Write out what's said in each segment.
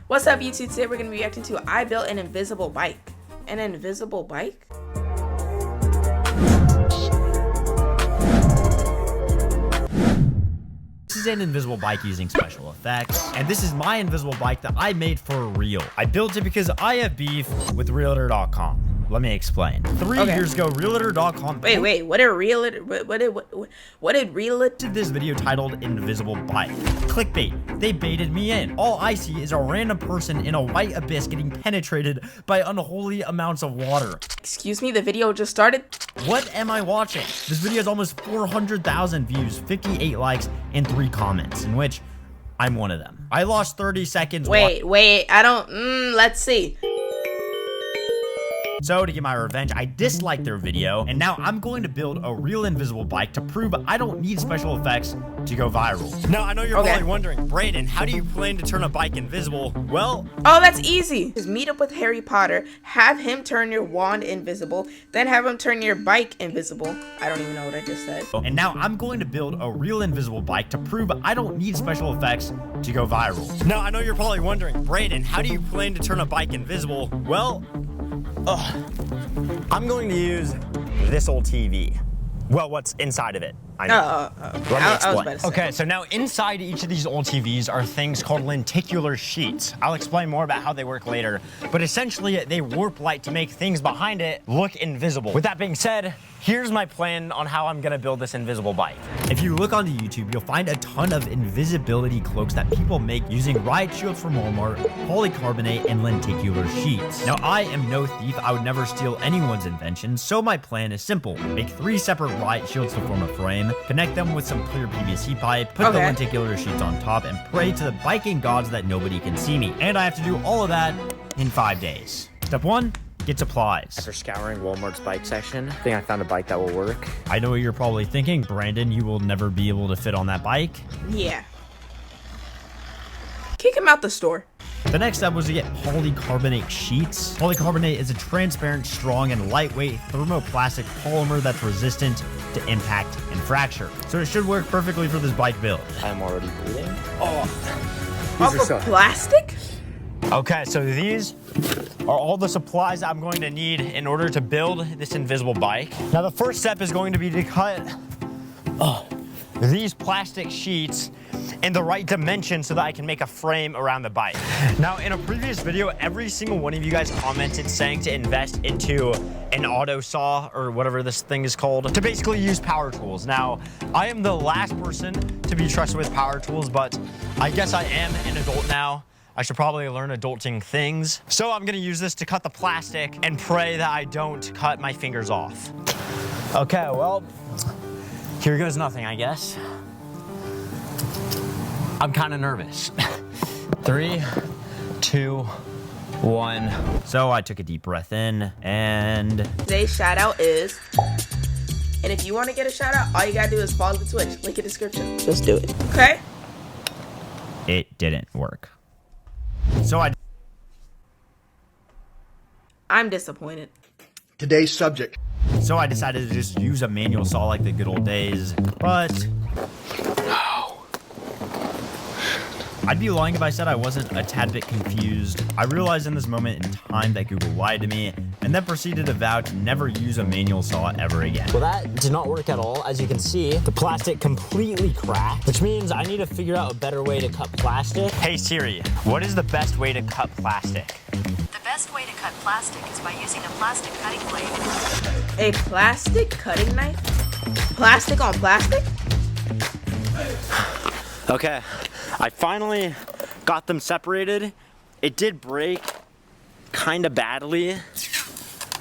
What's up, YouTube? Today we're going to be reacting to I built an invisible bike. An invisible bike? This is an invisible bike using special effects, and this is my invisible bike that I made for real. I built it because I have beef with Realtor.com. Let me explain. 3 years ago, Realtor.com. Wait. What did Realtor did this video titled Invisible Bike? Clickbait. They baited me in. All I see is a random person in a white abyss getting penetrated by unholy amounts of water. Excuse me, the video just started? What am I watching? This video has almost 400,000 views, 58 likes, and 3 comments, in which I'm one of them. I lost 30 seconds. Wait, I don't, let's see. So to get my revenge, I disliked their video, and now I'm going to build a real invisible bike to prove I don't need special effects to go viral. Now, I know you're probably wondering, Brandon, how do you plan to turn a bike invisible? Well, oh, that's easy. Just meet up with Harry Potter, have him turn your wand invisible, then have him turn your bike invisible. I don't even know what I just said. And now I'm going to build a real invisible bike to prove I don't need special effects to go viral. Now, I know you're probably wondering, Brandon, how do you plan to turn a bike invisible? Well, I'm going to use this old TV. Well, what's inside of it? I know. Let me explain. Okay, so now inside each of these old TVs are things called lenticular sheets. I'll explain more about how they work later, but essentially they warp light to make things behind it look invisible. With that being said, here's my plan on how I'm gonna build this invisible bike. If you look onto YouTube, you'll find a ton of invisibility cloaks that people make using riot shields from Walmart, polycarbonate, and lenticular sheets. Now, I am no thief. I would never steal anyone's invention, so my plan is simple. Make 3 separate riot shields to form a frame, connect them with some clear PVC pipe, put the lenticular sheets on top, and pray to the biking gods that nobody can see me. And I have to do all of that in 5 days. Step 1. Get supplies. After scouring Walmart's bike section, I think I found a bike that will work. I know what you're probably thinking, Brandon, you will never be able to fit on that bike. Yeah. Kick him out the store. The next step was to get polycarbonate sheets. Polycarbonate is a transparent, strong, and lightweight thermoplastic polymer that's resistant to impact and fracture. So it should work perfectly for this bike build. I'm already bleeding. Off of plastic? Okay, so these are all the supplies I'm going to need in order to build this invisible bike. Now, the first step is going to be to cut these plastic sheets in the right dimension so that I can make a frame around the bike. Now, in a previous video, every single one of you guys commented saying to invest into an auto saw or whatever this thing is called to basically use power tools. Now, I am the last person to be trusted with power tools, but I guess I am an adult now. I should probably learn adulting things. So I'm gonna use this to cut the plastic and pray that I don't cut my fingers off. Okay, well, here goes nothing, I guess. I'm kind of nervous. 3, 2, 1. So I took a deep breath in, and Today's shout out is, and if you want to get a shout out, all you gotta do is follow the Twitch. Link in the description. Just do it. Okay? it didn't work. So I'm disappointed. Today's subject. So I decided to just use a manual saw like the good old days, but I'd be lying if I said I wasn't a tad bit confused. I realized in this moment in time that Google lied to me, and then proceeded to vow to never use a manual saw ever again. Well, that did not work at all. As you can see, the plastic completely cracked, which means I need to figure out a better way to cut plastic. Hey Siri, what is the best way to cut plastic? The best way to cut plastic is by using a plastic cutting blade. A plastic cutting knife? Plastic on plastic? Okay, I finally got them separated. It did break kind of badly.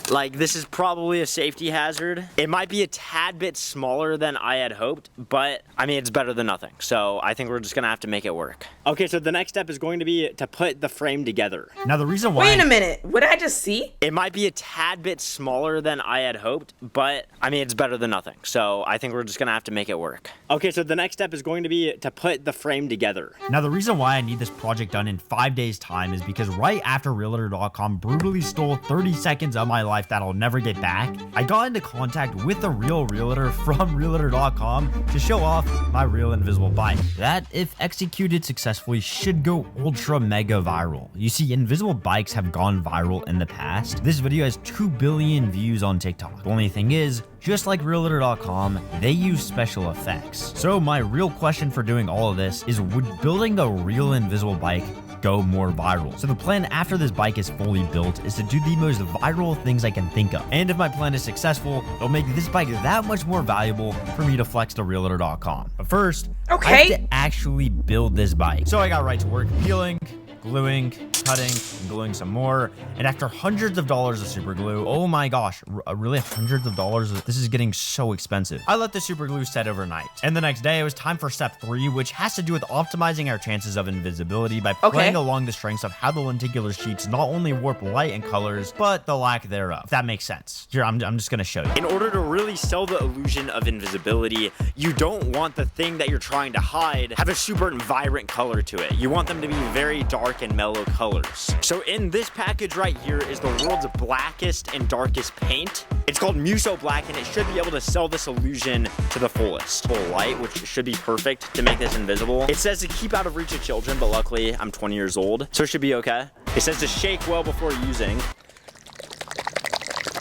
Like, this is probably a safety hazard. It might be a tad bit smaller than I had hoped, but I mean, it's better than nothing. So I think we're just gonna have to make it work. Okay, so the next step is going to be to put the frame together. Now the reason why— Wait a minute, what did I just see? It might be a tad bit smaller than I had hoped, but I mean, it's better than nothing. So I think we're just gonna have to make it work. Okay, so the next step is going to be to put the frame together. Now the reason why I need this project done in 5 days time is because right after Realtor.com brutally stole 30 seconds of my life life that I'll never get back, I got into contact with a real realtor from realtor.com to show off my real invisible bike. That, if executed successfully, should go ultra mega viral. You see, invisible bikes have gone viral in the past. This video has 2 billion views on TikTok. The only thing is, just like realtor.com, they use special effects. So my real question for doing all of this is, would building the real invisible bike go more viral? So the plan after this bike is fully built is to do the most viral things I can think of. And if my plan is successful, it'll make this bike that much more valuable for me to flex to realtor.com. But first, I have to actually build this bike. So I got right to work peeling, gluing, cutting, and gluing some more. And after hundreds of dollars of super glue, oh my gosh, really hundreds of dollars? This is getting so expensive. I let the super glue set overnight. And the next day, it was time for step 3, which has to do with optimizing our chances of invisibility by playing along the strengths of how the lenticular sheets not only warp light and colors, but the lack thereof, if that makes sense. Here, I'm just gonna show you. In order to really sell the illusion of invisibility, you don't want the thing that you're trying to hide have a super vibrant color to it. You want them to be very dark and mellow colors. So in this package right here is the world's blackest and darkest paint. It's called Muso Black, and it should be able to sell this illusion to the fullest. Full light, which should be perfect to make this invisible. It says to keep out of reach of children, but luckily I'm 20 years old, so it should be okay. It says to shake well before using.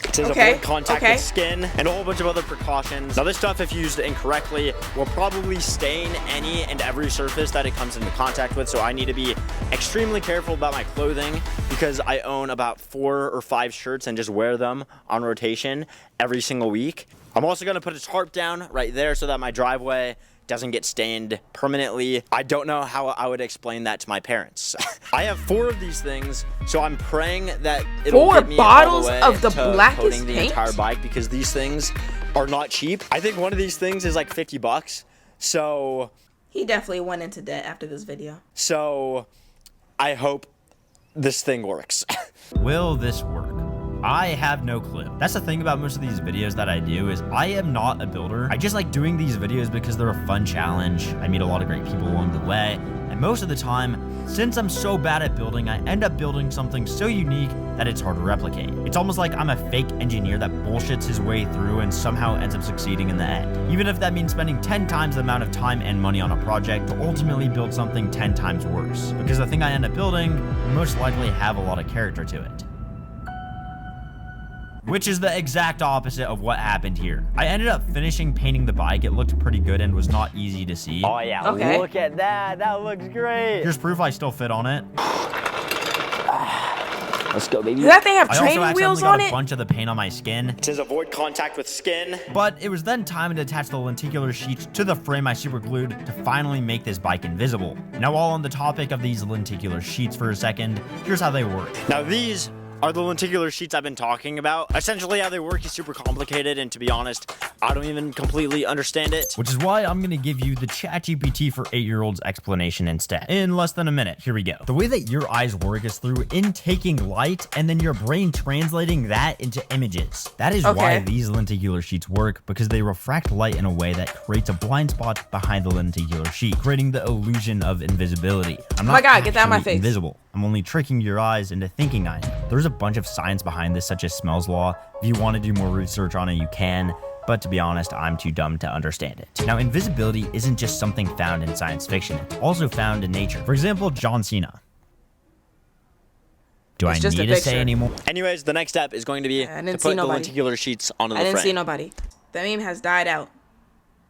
It says avoid contact with skin, and a whole bunch of other precautions. Now this stuff, if used incorrectly, will probably stain any and every surface that it comes into contact with, so I need to be extremely careful about my clothing because I own about 4 or 5 shirts and just wear them on rotation every single week. I'm also gonna put a tarp down right there so that my driveway doesn't get stained permanently. I don't know how I would explain that to my parents. I have 4 of these things, so I'm praying that it'll get me all the way of the to blackest coating the paint? entire bike, because these things are not cheap. I think one of these things is like 50 bucks. So he definitely went into debt after this video. So I hope this thing works. Will this work? I have no clue. That's the thing about most of these videos that I do is I am not a builder. I just like doing these videos because they're a fun challenge. I meet a lot of great people along the way. And most of the time, since I'm so bad at building, I end up building something so unique that it's hard to replicate. It's almost like I'm a fake engineer that bullshits his way through and somehow ends up succeeding in the end. Even if that means spending 10 times the amount of time and money on a project to ultimately build something 10 times worse. Because the thing I end up building will most likely have a lot of character to it. Which is the exact opposite of what happened here. I ended up finishing painting the bike. It looked pretty good and was not easy to see. Oh yeah, look at that. That looks great. Here's proof I still fit on it. Let's go, baby. Does that thing have training I also wheels got on a it? bunch of the paint on my skin. It says avoid contact with skin. But it was then time to attach the lenticular sheets to the frame I super glued to finally make this bike invisible. Now, while on the topic of these lenticular sheets for a second, here's how they work. Now these are the lenticular sheets I've been talking about. Essentially how they work is super complicated, and to be honest, I don't even completely understand it. Which is why I'm gonna give you the ChatGPT for 8-year-olds explanation instead. In less than a minute, here we go. The way that your eyes work is through intaking light and then your brain translating that into images. That is why these lenticular sheets work, because they refract light in a way that creates a blind spot behind the lenticular sheet, creating the illusion of invisibility. I'm not get that out of my face. invisible. I'm only tricking your eyes into thinking I am. There's a bunch of science behind this, such as Smell's Law. If you want to do more research on it, you can. But to be honest, I'm too dumb to understand it. Now, invisibility isn't just something found in science fiction. It's also found in nature. For example, John Cena. Do I need to say any more? Anyways, the next step is going to be to put the lenticular sheets onto the frame. I didn't see nobody. The meme has died out.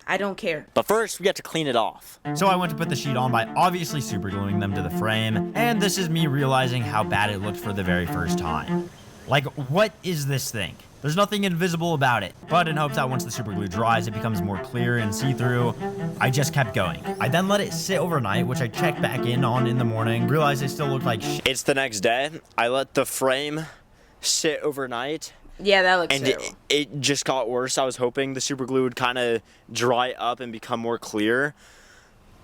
I don't care. But first, we have to clean it off. So I went to put the sheet on by obviously super gluing them to the frame, and this is me realizing how bad it looked for the very first time. Like, what is this thing? There's nothing invisible about it, but in hopes that once the super glue dries, it becomes more clear and see-through, I just kept going. I then let it sit overnight, which I checked back in on in the morning, realized it still looked like shit. It's the next day. I let the frame sit overnight. Yeah, that looks And it just got worse. I was hoping the super glue would kind of dry up and become more clear.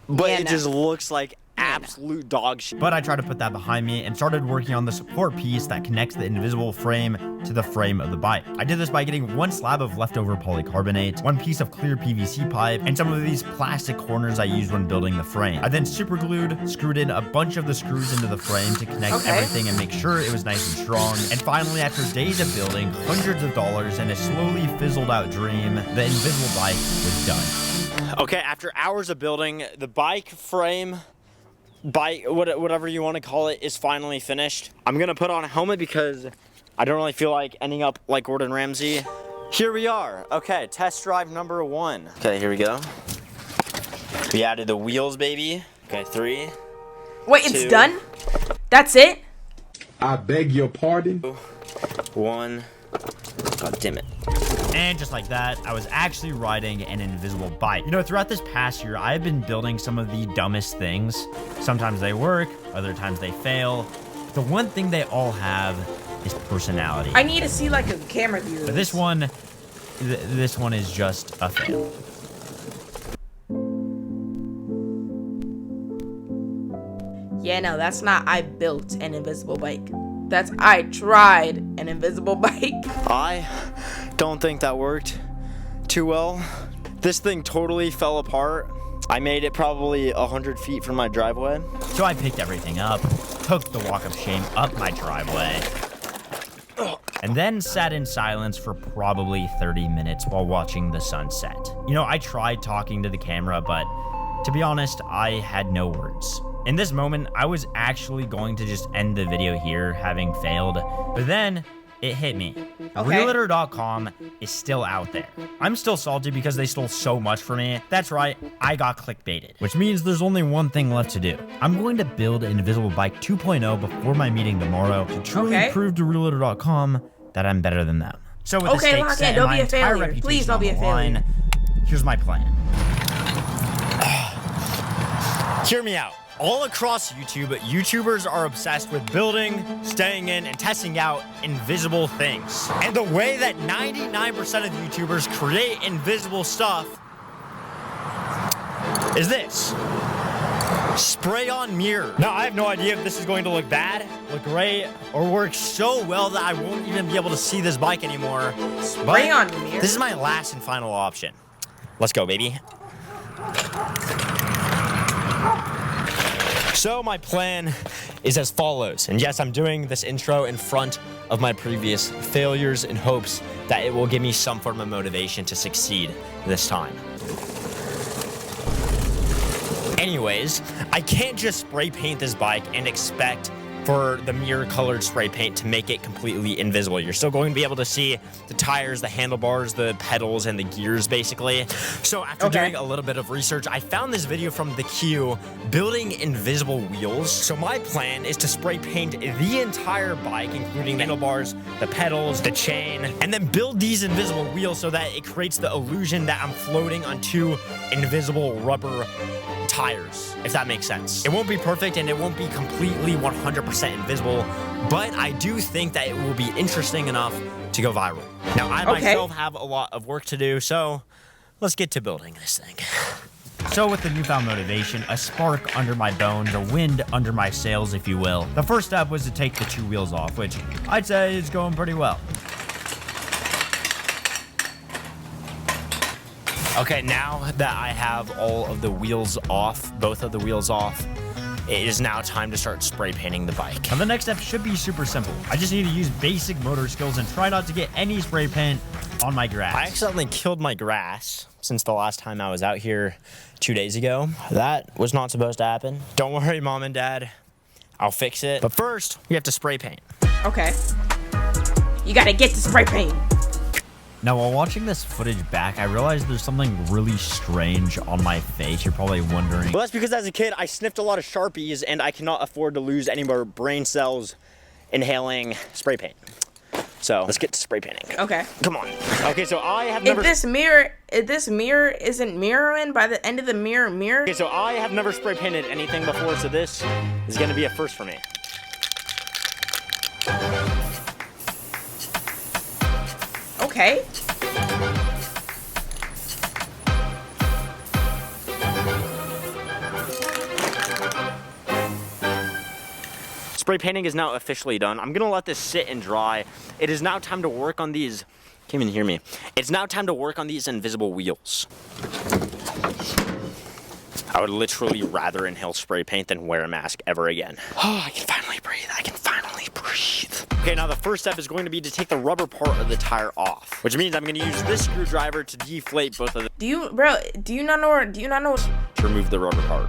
But it just looks like absolute dog shit. But I tried to put that behind me and started working on the support piece that connects the invisible frame to the frame of the bike. I did this by getting one slab of leftover polycarbonate, one piece of clear PVC pipe, and some of these plastic corners I used when building the frame. I then super glued, screwed in a bunch of the screws into the frame to connect everything and make sure it was nice and strong. And finally, after days of building, hundreds of dollars, and a slowly fizzled out dream, the invisible bike was done. Okay, after hours of building, the bike frame, whatever you want to call it, is finally finished. I'm gonna put on a helmet because I don't really feel like ending up like Gordon Ramsay. Here we are. Okay, test drive number 1. Okay, here we go. We added the wheels, baby. Okay, 3. Wait, it's done? That's it? I beg your pardon? 1. God damn it. And just like that, I was actually riding an invisible bike. You know, throughout this past year, I've been building some of the dumbest things. Sometimes they work, other times they fail. But the one thing they all have is personality. I need to see like a camera view. But this one is just a fail. Yeah, no, that's not I built an invisible bike. That's I tried an invisible bike. I don't think that worked too well. This thing totally fell apart. I made it probably 100 feet from my driveway. So I picked everything up, took the walk of shame up my driveway, and then sat in silence for probably 30 minutes while watching the sunset. You know, I tried talking to the camera, but to be honest, I had no words. In this moment, I was actually going to just end the video here, having failed, but then it hit me. Realtor.com is still out there. I'm still salty because they stole so much from me. That's right, I got clickbaited, which means there's only one thing left to do. I'm going to build an invisible bike 2.0 before my meeting tomorrow to truly prove to Realtor.com that I'm better than them. So with the stakes set and my entire reputation Please don't be a failure. Here's my plan. Hear me out. All across YouTube, YouTubers are obsessed with building, staying in, and testing out invisible things. And the way that 99% of YouTubers create invisible stuff is this. Spray on mirror. Now, I have no idea if this is going to look bad, look great, or work so well that I won't even be able to see this bike anymore. Spray on mirror? This is my last and final option. Let's go, baby. So my plan is as follows, and yes, I'm doing this intro in front of my previous failures in hopes that it will give me some form of motivation to succeed this time. Anyways, I can't just spray paint this bike and expect for the mirror colored spray paint to make it completely invisible. You're still going to be able to see the tires, the handlebars, the pedals, and the gears basically. So after doing a little bit of research, I found this video from The Q, building invisible wheels. So my plan is to spray paint the entire bike, including the handlebars, the pedals, the chain, and then build these invisible wheels so that it creates the illusion that I'm floating on 2 invisible rubber tires, if that makes sense. It won't be perfect and it won't be completely 100% invisible, but I do think that it will be interesting enough to go viral. Now, I myself have a lot of work to do, so let's get to building this thing. So with the newfound motivation, a spark under my bones, a wind under my sails, if you will, the first step was to take the 2 wheels off, which I'd say is going pretty well. Okay, now that I have all of the wheels off, both of the wheels off, it is now time to start spray painting the bike. Now the next step should be super simple. I just need to use basic motor skills and try not to get any spray paint on my grass. I accidentally killed my grass since the last time I was out here 2 days ago. That was not supposed to happen. Don't worry, Mom and Dad. I'll fix it. But first, we have to spray paint. Okay. You gotta get the spray paint. Now, while watching this footage back, I realized there's something really strange on my face. You're probably wondering. Well, that's because as a kid, I sniffed a lot of Sharpies, and I cannot afford to lose any more brain cells inhaling spray paint. So, let's get to spray painting. Okay. Come on. Okay, so I have never... If this mirror isn't mirroring by the end of the mirror... Okay, so I have never spray painted anything before, so this is going to be a first for me. Okay. Spray painting is now officially done. I'm gonna let this sit and dry. It is now time to work on these, can't even hear me. It's now time to work on these invisible wheels. I would literally rather inhale spray paint than wear a mask ever again. Oh, I can finally breathe. I can finally breathe. Okay, now the first step is going to be to take the rubber part of the tire off, which means I'm going to use this screwdriver to deflate both of them. Do you not know? To remove the rubber part.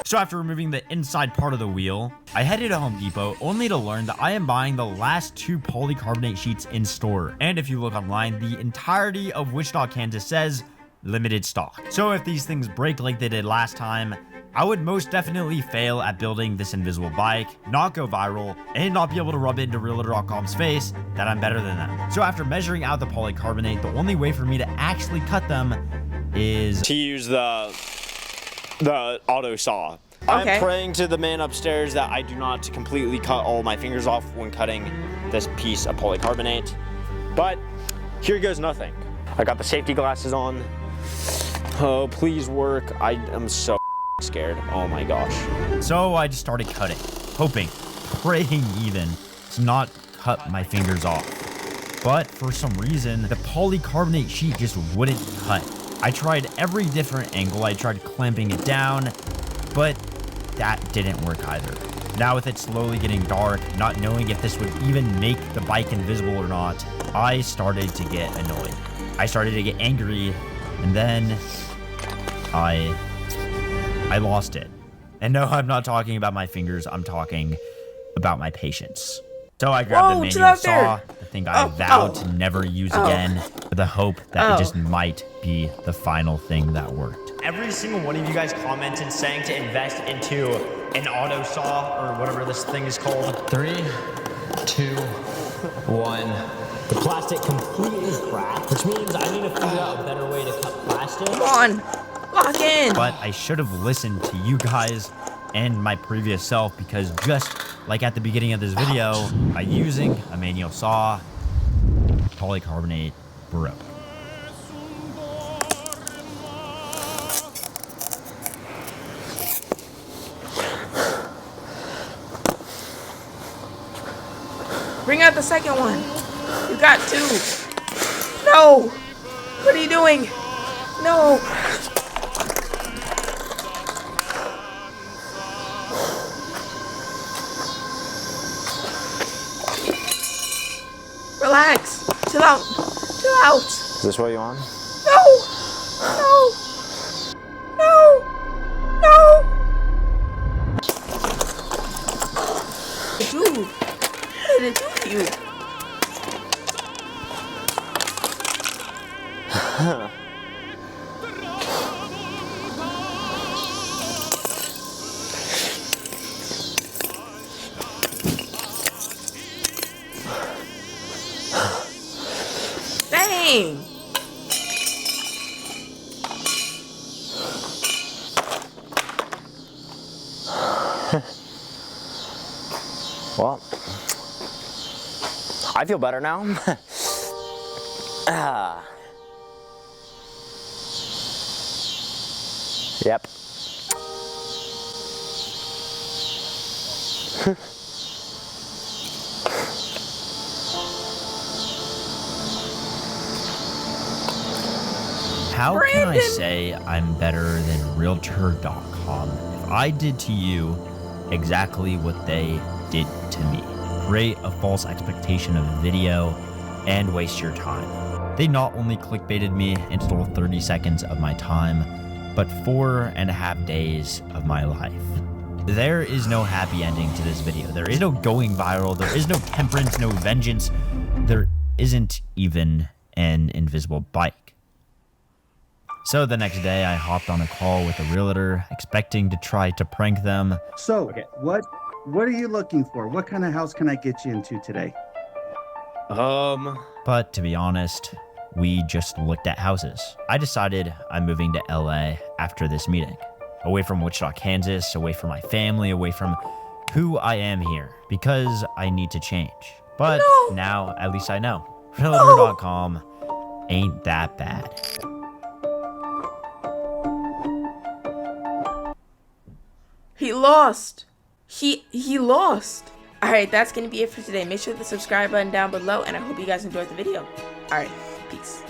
So after removing the inside part of the wheel, I headed to Home Depot only to learn that I am buying the last 2 polycarbonate sheets in store. And if you look online, the entirety of Wichita, Kansas says limited stock. So if these things break like they did last time, I would most definitely fail at building this invisible bike, not go viral, and not be able to rub it into Realtor.com's face that I'm better than them. So after measuring out the polycarbonate, the only way for me to actually cut them is to use the auto saw. Okay. I'm praying to the man upstairs that I do not completely cut all my fingers off when cutting this piece of polycarbonate. But here goes nothing. I got the safety glasses on. Oh, please work. I am so scared. Oh my gosh. So I just started cutting, hoping, praying even, to not cut my fingers off. But for some reason, the polycarbonate sheet just wouldn't cut. I tried every different angle. I tried clamping it down, but that didn't work either. Now with it slowly getting dark, not knowing if this would even make the bike invisible or not, I started to get annoyed. I started to get angry, and then I lost it. And no, I'm not talking about my fingers. I'm talking about my patience. So I grabbed the manual saw, the thing I vowed to never use again, with the hope that it just might be the final thing that worked. Every single one of you guys commented saying to invest into an auto saw or whatever this thing is called. 3, 2, 1. The plastic completely cracked, which means I need to figure out a better way to cut plastic. Come on, lock in. But I should have listened to you guys and my previous self, because just like at the beginning of this video, by using a manual saw, polycarbonate broke. Bring out the second one. You got 2. No. What are you doing? No. Relax. Chill out. Chill out. Is this what you want? No. No. No. No. Dude. What did it do to you? Dang. Well, I feel better now. Yep. How can I say I'm better than Realtor.com if I did to you exactly what they did to me? Create a false expectation of a video and waste your time. They not only clickbaited me and stole 30 seconds of my time, but 4.5 days of my life. There is no happy ending to this video. There is no going viral. There is no temperance, no vengeance. There isn't even an invisible bike. So the next day, I hopped on a call with a realtor, expecting to try to prank them. So, what are you looking for? What kind of house can I get you into today? But to be honest, we just looked at houses. I decided I'm moving to LA after this meeting. Away from Wichita, Kansas, away from my family, away from who I am here, because I need to change. But now, at least I know. Realtor.com ain't that bad. He lost. He lost. Alright, that's going to be it for today. Make sure to subscribe button down below, and I hope you guys enjoyed the video. Alright, peace.